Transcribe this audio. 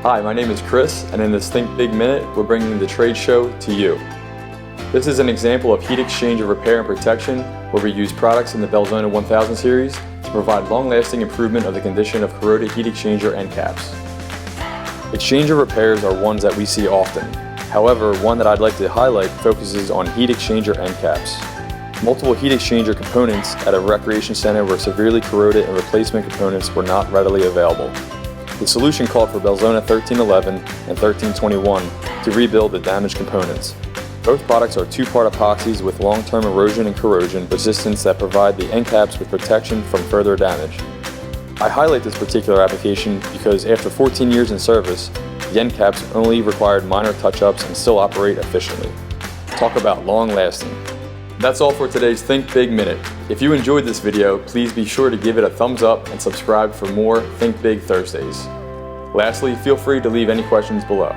Hi, my name is Chris, and in this Think Big Minute, we're bringing the trade show to you. This is an example of heat exchanger repair and protection, where we use products in the Belzona 1000 series to provide long-lasting improvement of the condition of corroded heat exchanger end caps. Exchanger repairs are ones that we see often. However, one that I'd like to highlight focuses on heat exchanger end caps. Multiple heat exchanger components at a recreation center were severely corroded and replacement components were not readily available. The solution called for Belzona 1311 and 1321 to rebuild the damaged components. Both products are two-part epoxies with long-term erosion and corrosion resistance that provide the end caps with protection from further damage. I highlight this particular application because after 14 years in service, the end caps only required minor touch-ups and still operate efficiently. Talk about long-lasting. That's all for today's Think Big Minute. If you enjoyed this video, please be sure to give it a thumbs up and subscribe for more Think Big Thursdays. Lastly, feel free to leave any questions below.